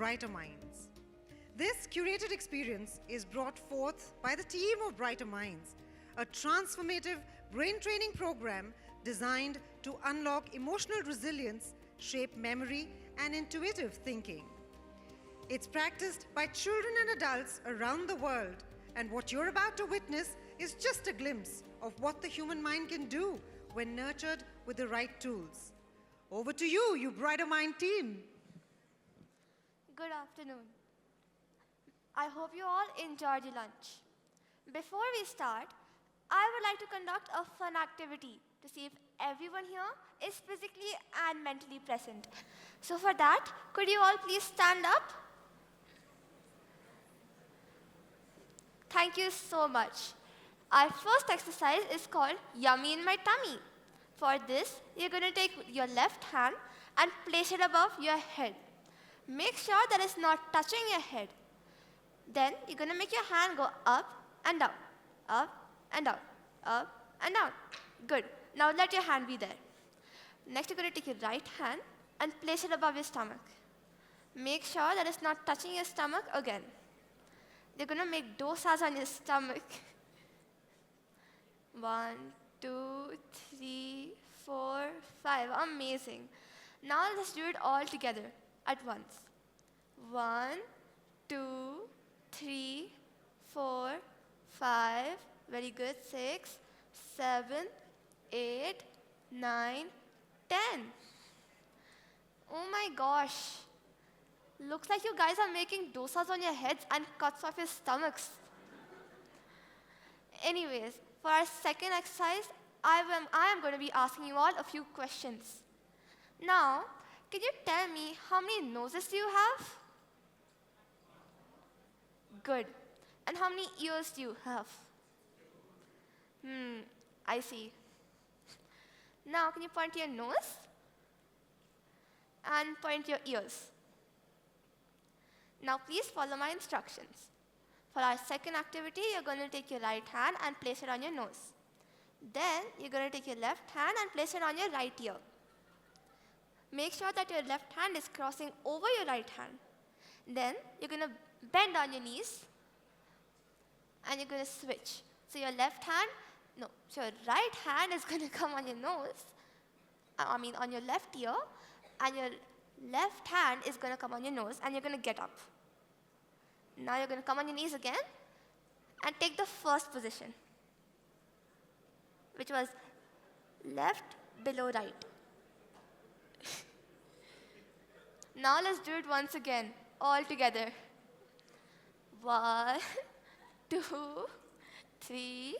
brighter minds. This curated experience is brought forth by the team of Brighter Minds, a transformative brain training program designed to unlock emotional resilience, shape memory, and intuitive thinking. It's practiced by children and adults around the world, and what you're about to witness is just a glimpse of what the human mind can do when nurtured with the right tools. Over to you, you Brighter Mind team. Good afternoon. I hope you all enjoyed your lunch. Before we start, I would like to conduct a fun activity to see if everyone here is physically and mentally present. So for that, could you all please stand up? Thank you so much. Our first exercise is called Yummy in My Tummy. For this, you're going to take your left hand and place it above your head. Make sure that it's not touching your head. Then you're going to make your hand go up and down, up and down, up and down. Good. Now let your hand be there. Next, you're going to take your right hand and place it above your stomach. Make sure that it's not touching your stomach again. You're going to make dosas on your stomach. 1, 2, 3, 4, 5. Amazing. Now let's do it all together at once. 1, 2, 3, 4, 5. Very good. 6, 7, 8, 9, 10. Oh my gosh. Looks like you guys are making dosas on your heads and cuts off your stomachs. Anyways, for our second exercise, I am going to be asking you all a few questions. Now, can you tell me how many noses do you have? Good. And how many ears do you have? I see. Now, can you point to your nose? And point to your ears. Now, please follow my instructions. For our second activity, you're going to take your right hand and place it on your nose. Then, you're going to take your left hand and place it on your right ear. Make sure that your left hand is crossing over your right hand. Then, you're going to bend on your knees and you're going to switch. So your your right hand is going to come on your nose, on your left ear, and your left hand is going to come on your nose, and you're going to get up. Now you're going to come on your knees again and take the first position, which was left below right. Now let's do it once again, all together. 1, 2, 3,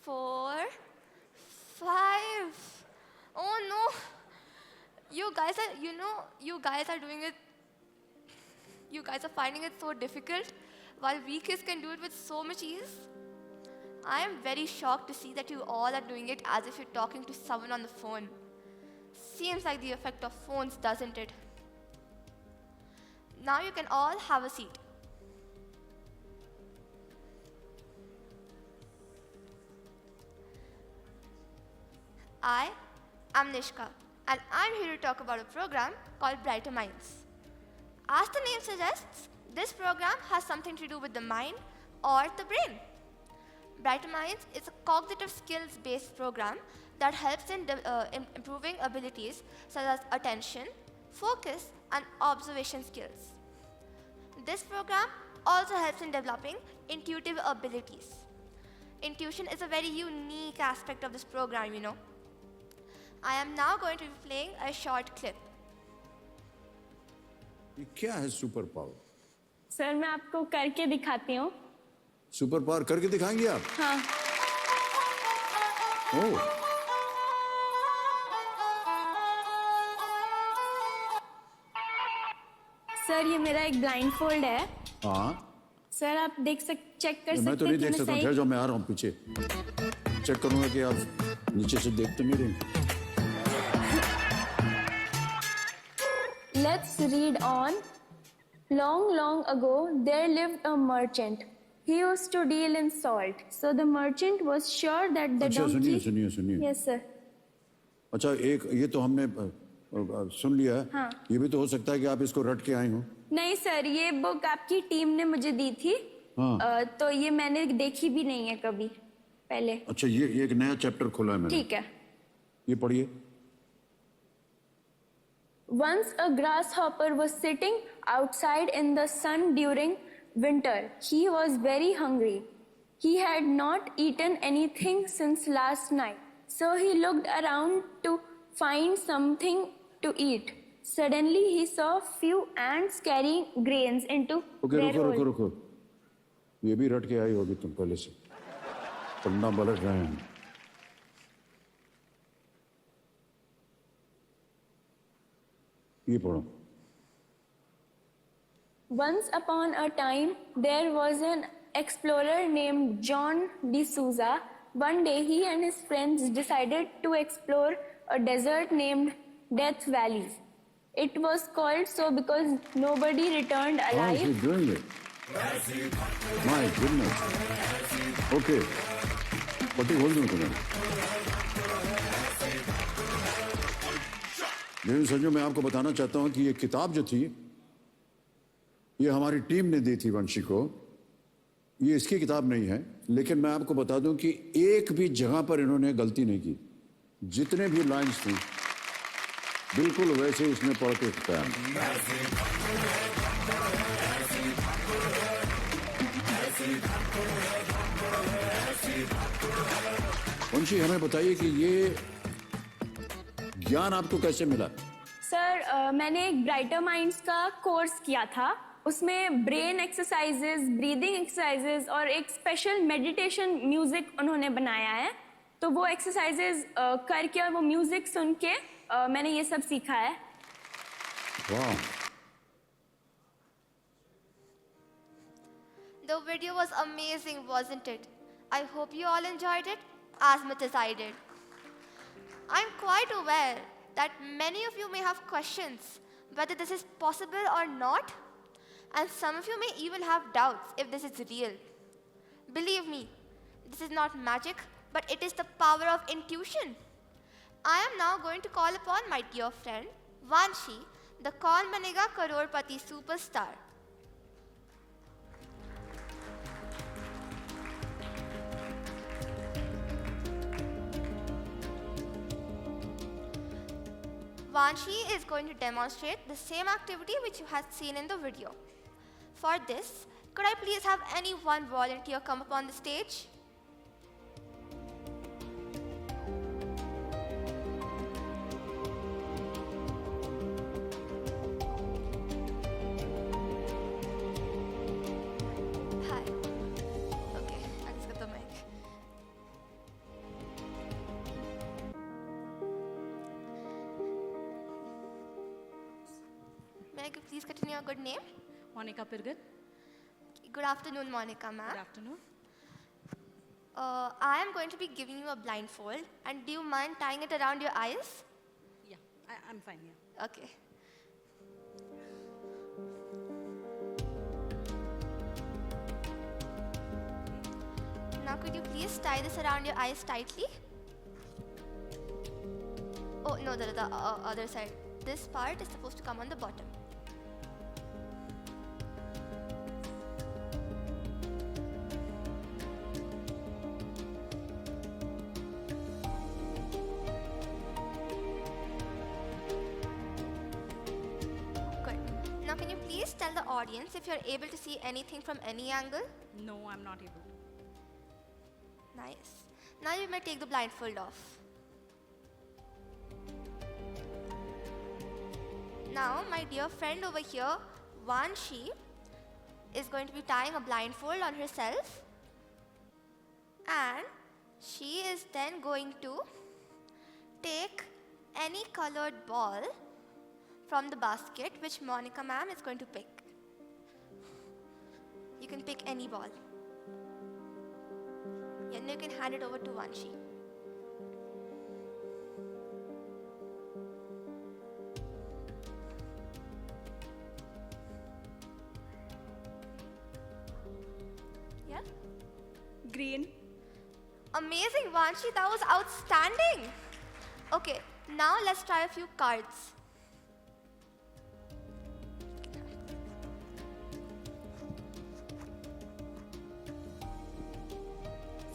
4, 5. Oh no! You guys are doing it. You guys are finding it so difficult, while we kids can do it with so much ease. I am very shocked to see that you all are doing it as if you're talking to someone on the phone. Seems like the effect of phones, doesn't it? Now you can all have a seat. I am Nishka, and I'm here to talk about a program called Brighter Minds. As the name suggests, this program has something to do with the mind or the brain. Brighter Minds is a cognitive skills-based program that helps in improving abilities such as attention, focus, and observation skills. This program also helps in developing intuitive abilities. Intuition is a very unique aspect of this program, you know. I am now going to be playing a short clip. ये क्या है super power? Sir मैं आपको करके दिखाती हूँ। Super power करके दिखाएंगे आप? हाँ। ओह। सर ये मेरा एक ब्लाइंड फोल्ड है। हाँ। सर आप चेक कर सकते हैं। मैं तो नहीं देख सकता हूँ, ठहर जाओ, मैं आ रहा हूँ पीछे। चेक करूँगा कि आप नीचे से देख तो नहीं रहे। Let's read on. Long, long ago, there lived a merchant. He used to deal in salt. So the merchant was sure that the अच्छा donkey... सुनिए। Yes, sir. अच्छा एक ये तो हमने सुन लिया है। हाँ। ये भी तो हो सकता है कि आप इसको रट के आई हो। नहीं सर, ये बुक आपकी टीम ने मुझे दी थी। हाँ। तो ये मैंने देखी भी नहीं है कभी पहले। अच्छा, ये एक नया चैप्टर खोला है मैंने। ठीक है। ये पढ़िए। Once a grasshopper was sitting outside in the sun during winter. He was very hungry. He had not eaten anything since last night. So he looked around to find something to eat. Suddenly he saw few ants carrying grains into okay, their रुको रुको hole. रुको। ये भी रट के आई होगी तुम पहले से। पढ़ना पलट रहे हैं। ये पढ़ो। Once upon a time, there was an explorer named John D'Souza. One day, he and his friends decided to explore a desert named Death Valley. It was called so because nobody returned How is alive. he doing it? My goodness. Okay. पट्टी खोल दूँ तुम्हें। लेकिन संजो, मैं आपको बताना चाहता हूँ कि ये किताब जो थी, ये हमारी टीम ने दी थी वंशी को। ये इसकी किताब नहीं है, लेकिन मैं आपको बता दूं कि एक भी जगह पर इन्होंने गलती नहीं की। जितने भी लाइंस थी बिल्कुल वैसे इसने पढ़ के बताया। वंशी, हमें बताइए कि ये ज्ञान आपको कैसे मिला? सर, मैंने एक ब्राइटर माइंड्स का कोर्स किया था। उसमें ब्रेन एक्सरसाइजेज, ब्रीदिंग एक्सरसाइजेज और एक स्पेशल मेडिटेशन म्यूजिक उन्होंने बनाया है। तो वो एक्सरसाइजेज करके और वो म्यूजिक सुन के मैंने ये सब सीखा है। वाह। The video was amazing, wasn't it? I hope you all enjoyed it as much as I did. I'm quite aware that many of you may have questions whether this is possible or not, and some of you may even have doubts if this is real. Believe me, this is not magic, but it is the power of intuition. I am now going to call upon my dear friend, Vanshi, the Kaun Banega Crorepati superstar. Vanshi is going to demonstrate the same activity which you had seen in the video. For this, could I please have any one volunteer come up on the stage? Hi. Okay, I'll just get the mic. May I please continue your good name? Monica Pirgat. Good afternoon, Monica ma'am. Good afternoon. I am going to be giving you a blindfold, and do you mind tying it around your eyes? Yeah, I'm fine. Yeah. Okay. Now could you please tie this around your eyes tightly? Oh no, the other side. This part is supposed to come on the bottom. Good. Now can you please tell the audience if you're able to see anything from any angle? No, I'm not able to. Nice. Now you may take the blindfold off. Now, my dear friend over here, Vanshi, is going to be tying a blindfold on herself, and she is then going to take any colored ball from the basket which Monica ma'am is going to pick. You can pick any ball. And you can hand it over to Vanshi. Yeah? Green. Amazing, Vanshi. That was outstanding. Okay, now let's try a few cards.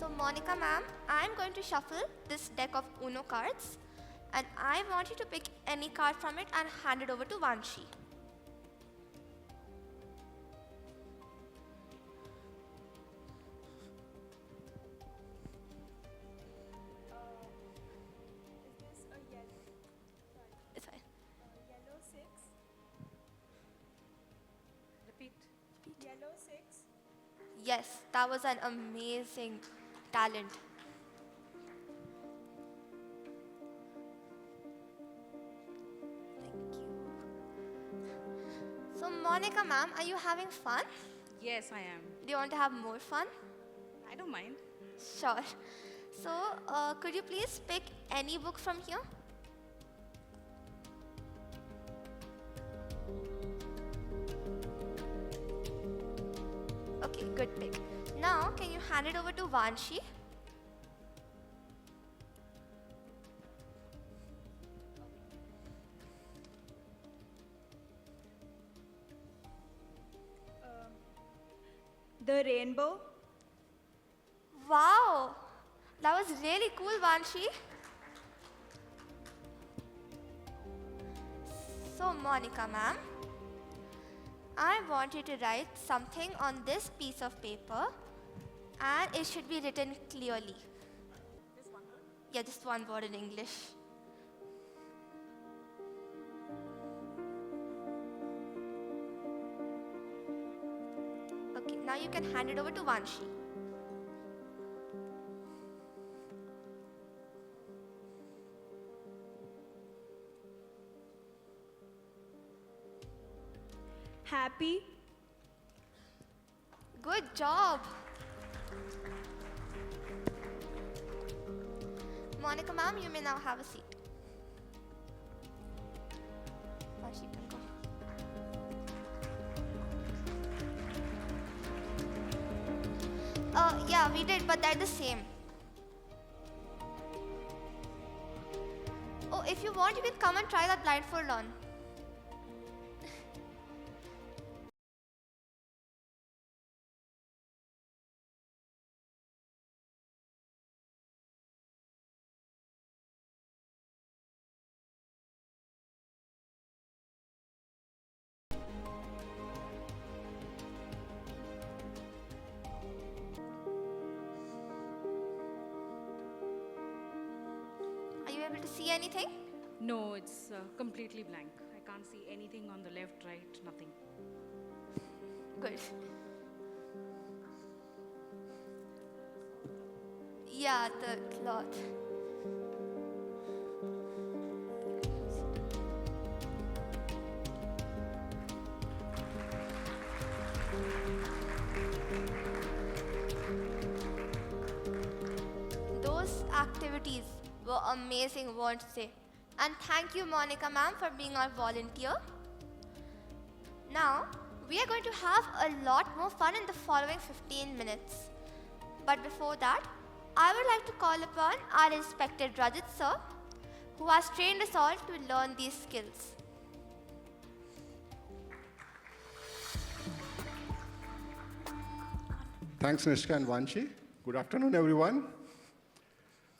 So Monica ma'am, I'm going to shuffle this deck of Uno cards and I want you to pick any card from it and hand it over to Vanshi. It's fine. Yellow 6. Repeat. Yellow 6. Yes, that was an amazing talent. Thank you. So Monica ma'am, are you having fun? Yes, I am. Do you want to have more fun? I don't mind. Sure. So, could you please pick any book from here? Okay, good pick. Now, can you hand it over to Vanshi? The rainbow. Wow, that was really cool, Vanshi. So, Monica ma'am, I want you to write something on this piece of paper and it should be written clearly. Just one word. Yeah, just one word in English. Okay, now you can hand it over to Vanshi. Happy. Good job. Monica ma'am, you may now have a seat. Vanshi, you can go. Yeah, we did, but they're the same. Oh, if you want, you can come and try that blindfold on. Are you able to see anything? No, it's completely blank. I can't see anything on the left, right, nothing. Good. Yeah, the cloth. Those activities were amazing, won't you say? And thank you, Monica ma'am, for being our volunteer. Now, we are going to have a lot more fun in the following 15 minutes. But before that, I would like to call upon our Inspector Rajat sir, who has trained us all to learn these skills. Thanks, Nishka and Vanshi. Good afternoon, everyone.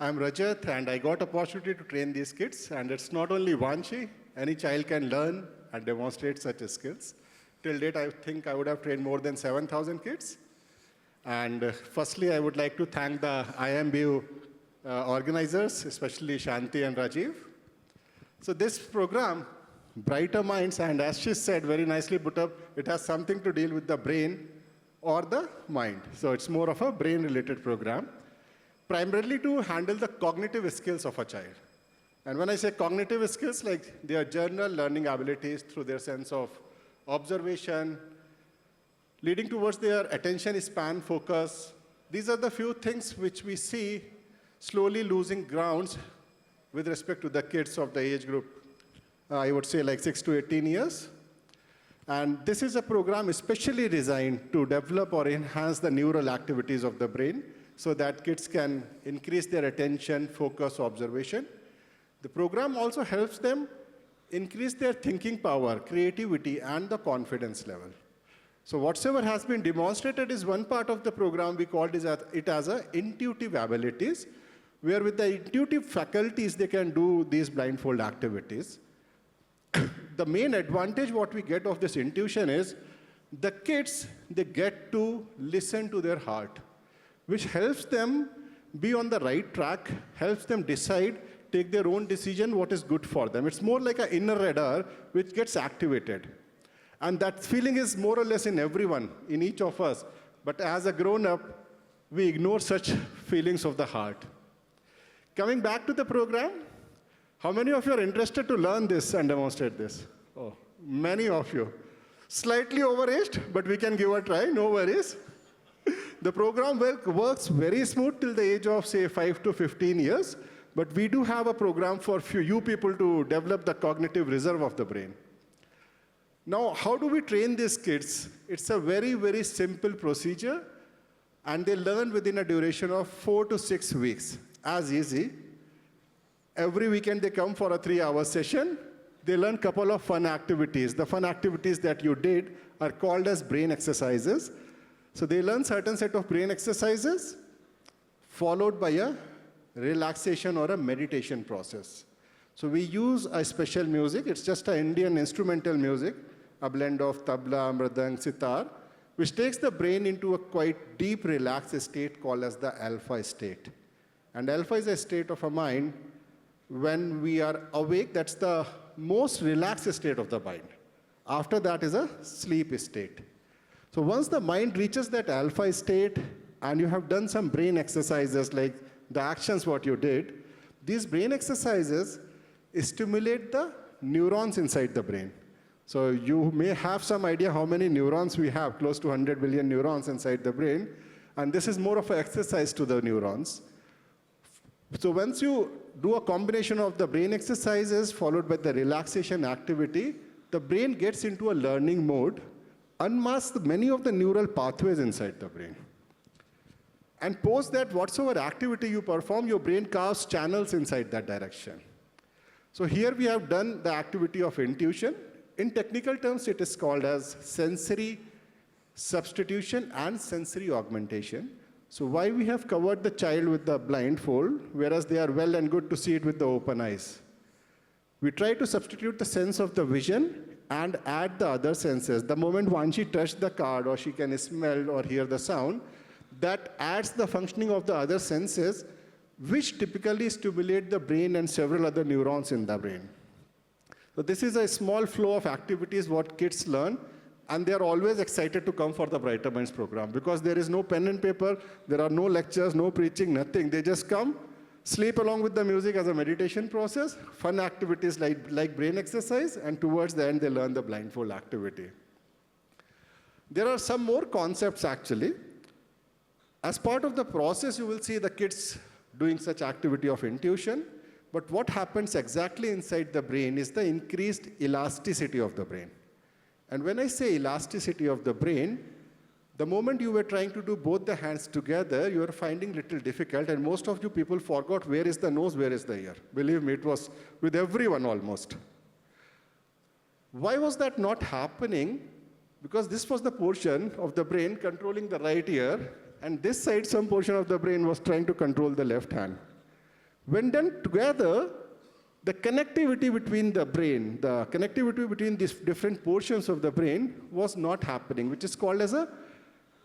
I'm Rajat, and I got opportunity to train these kids. And it's not only Vanshi, any child can learn and demonstrate such skills. Till date, I think I would have trained more than 7,000 kids. And firstly, I would like to thank the IMBU organizers, especially Shanti and Rajiv. So this program, Brighter Minds, and as she said, very nicely put up, it has something to deal with the brain or the mind. So it's more of a brain-related program, primarily to handle the cognitive skills of a child. And when I say cognitive skills, like their general learning abilities through their sense of observation, leading towards their attention span, focus. These are the few things which we see slowly losing grounds with respect to the kids of the age group, I would say like 6 to 18 years. And this is a program especially designed to develop or enhance the neural activities of the brain so that kids can increase their attention, focus, observation. The program also helps them increase their thinking power, creativity, and the confidence level. So whatsoever has been demonstrated is one part of the program. We called it as a intuitive abilities, where with the intuitive faculties, they can do these blindfold activities. The main advantage what we get of this intuition is the kids, they get to listen to their heart, which helps them be on the right track, helps them decide, take their own decision, what is good for them. It's more like an inner radar which gets activated. And that feeling is more or less in everyone, in each of us. But as a grown-up, we ignore such feelings of the heart. Coming back to the program, how many of you are interested to learn this and demonstrate this? Oh, many of you. Slightly overaged, but we can give a try, no worries. The program works very smooth till the age of, say, 5 to 15 years. But we do have a program for you people to develop the cognitive reserve of the brain. Now, how do we train these kids? It's a very, very simple procedure, and they learn within a duration of 4 to 6 weeks. As easy. Every weekend they come for a 3-hour session. They learn a couple of fun activities. The fun activities that you did are called as brain exercises. So they learn certain set of brain exercises, followed by a relaxation or a meditation process. So we use a special music. It's just an Indian instrumental music, a blend of tabla, mridang, sitar, which takes the brain into a quite deep relaxed state called as the alpha state. And alpha is a state of a mind when we are awake. That's the most relaxed state of the mind. After that is a sleep state. So once the mind reaches that alpha state and you have done some brain exercises like the actions what you did, these brain exercises stimulate the neurons inside the brain. So you may have some idea how many neurons we have, close to 100 billion neurons inside the brain. And this is more of an exercise to the neurons. So once you do a combination of the brain exercises followed by the relaxation activity, the brain gets into a learning mode, unmasks many of the neural pathways inside the brain. And post that, whatsoever activity you perform, your brain carves channels inside that direction. So here we have done the activity of intuition. In technical terms, it is called as sensory substitution and sensory augmentation. So why we have covered the child with the blindfold, whereas they are well and good to see it with the open eyes. We try to substitute the sense of the vision and add the other senses. The moment Vanshi touched the card, or she can smell or hear the sound, that adds the functioning of the other senses, which typically stimulate the brain and several other neurons in the brain. So this is a small flow of activities what kids learn, and they are always excited to come for the Brighter Minds program because there is no pen and paper, there are no lectures, no preaching, nothing. They just come, sleep along with the music as a meditation process, fun activities like brain exercise, and towards the end they learn the blindfold activity. There are some more concepts actually. As part of the process, you will see the kids doing such activity of intuition, but what happens exactly inside the brain is the increased elasticity of the brain. And when I say elasticity of the brain, the moment you were trying to do both the hands together, you are finding little difficult, and most of you people forgot where is the nose, where is the ear. Believe me, it was with everyone almost. Why was that not happening? Because this was the portion of the brain controlling the right ear, and this side, some portion of the brain was trying to control the left hand. When done together, the connectivity between the brain, the connectivity between these different portions of the brain was not happening, which is called as a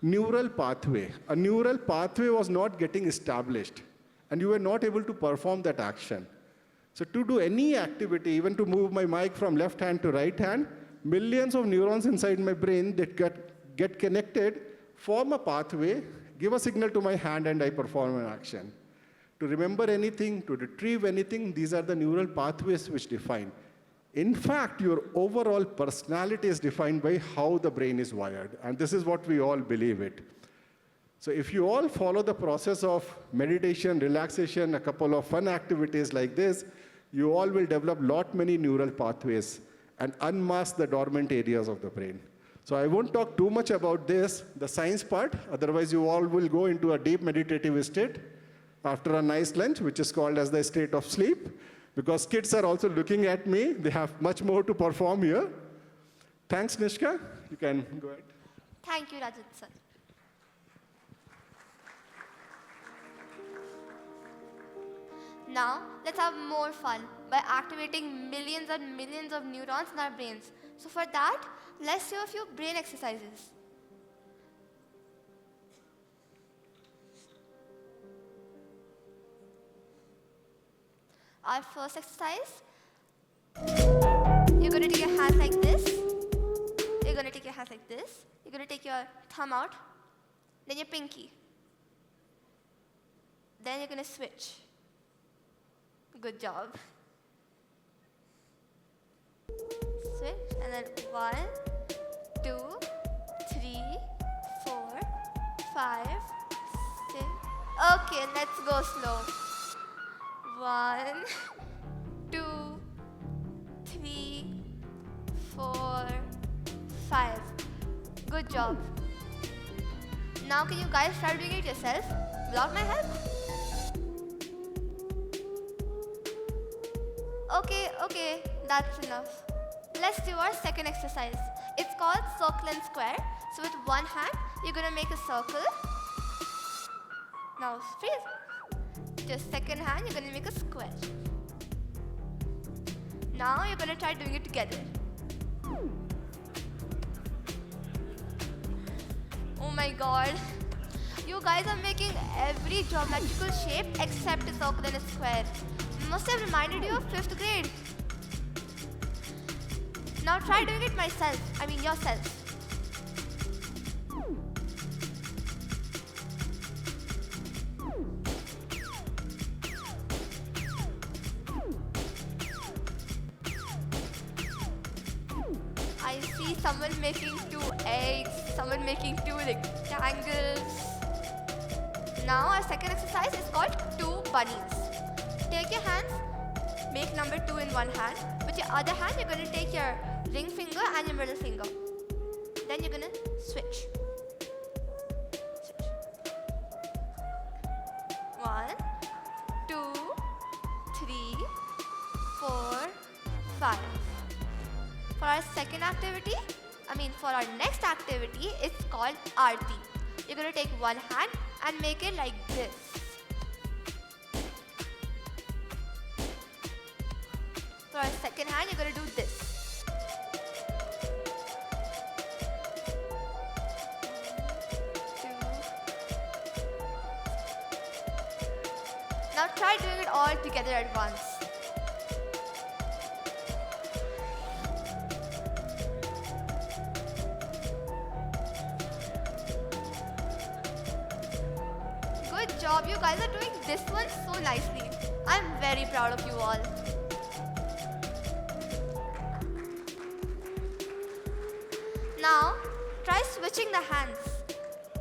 neural pathway. A neural pathway was not getting established, and you were not able to perform that action. So to do any activity, even to move my mic from left hand to right hand, millions of neurons inside my brain that get connected, form a pathway, give a signal to my hand, and I perform an action. To remember anything, to retrieve anything, these are the neural pathways which define. In fact, your overall personality is defined by how the brain is wired, and this is what we all believe it. So if you all follow the process of meditation, relaxation, a couple of fun activities like this, you all will develop many neural pathways and unmask the dormant areas of the brain. So I won't talk too much about this, the science part, otherwise you all will go into a deep meditative state after a nice lunch, which is called as the state of sleep, because kids are also looking at me. They have much more to perform here. Thanks, Nishka. You can go ahead. Thank you, Rajat sir. Now, let's have more fun by activating millions and millions of neurons in our brains. So for that, let's do a few brain exercises. Our first exercise, you're going to take your hands like this. You're going to take your hands like this. You're going to take your thumb out, then your pinky. Then you're going to switch. Good job. Switch, and then 1, 2, 3, 4, 5, 6. Okay, let's go slow. 1, 2, 3, 4, 5. Good job. Now can you guys try doing it yourself without my help? Okay, that's enough. Let's do our second exercise. It's called circle and square. So with one hand, you're gonna make a circle. Now freeze. Just second hand, you're gonna make a square. Now you're gonna try doing it together. Oh my god. You guys are making every geometrical shape except a circle and a square. Must have reminded you of 5th grade. Now try doing it yourself. I see someone making 2 eggs, someone making 2 rectangles. Now our second exercise is called 2 bunnies. Take your hands, make number 2 in one hand. With your other hand, you're going to take your ring finger and your middle finger. Then you're going to switch. 1, 2, 3, 4, 5. For our for our next activity, it's called Aarti. You're going to take one hand and make it like this. For our second hand, you're going to do this. Now try doing it all together at once. Good job, you guys are doing this one so nicely. I'm very proud of you all. Now, try switching the hands.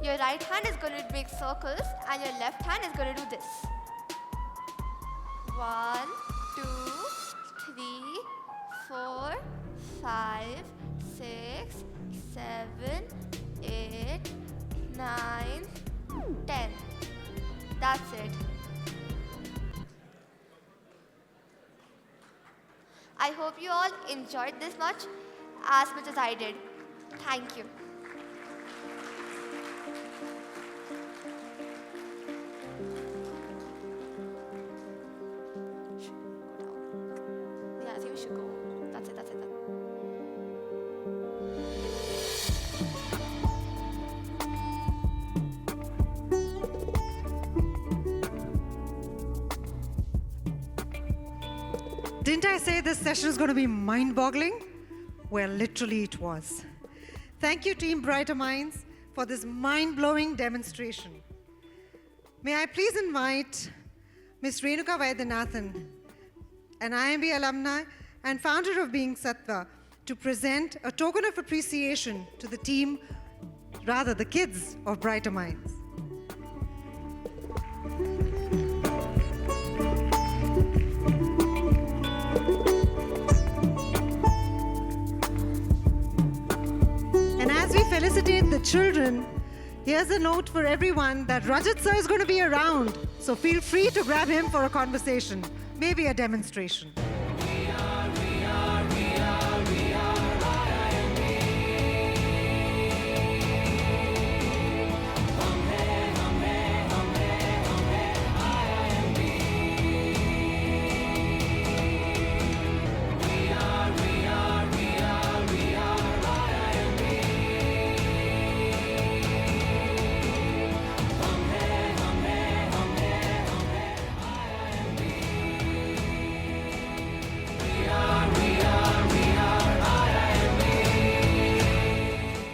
Your right hand is going to make circles and your left hand is going to do this. 1, 2, 3, 4, 5, 6, 7, 8, 9, 10. That's it. I hope you all enjoyed this much as I did. Thank you. Yeah, I think we should go. That's it. Didn't I say this session is going to be mind-boggling? Well, literally it was. Thank you, Team Brighter Minds, for this mind-blowing demonstration. May I please invite Ms. Renuka Vaidyanathan, an IMB alumni and founder of Being Sattva, to present a token of appreciation to the team, rather the kids of Brighter Minds. Felicitate the children. Here's a note for everyone that Rajat sir is going to be around, so feel free to grab him for a conversation, maybe a demonstration.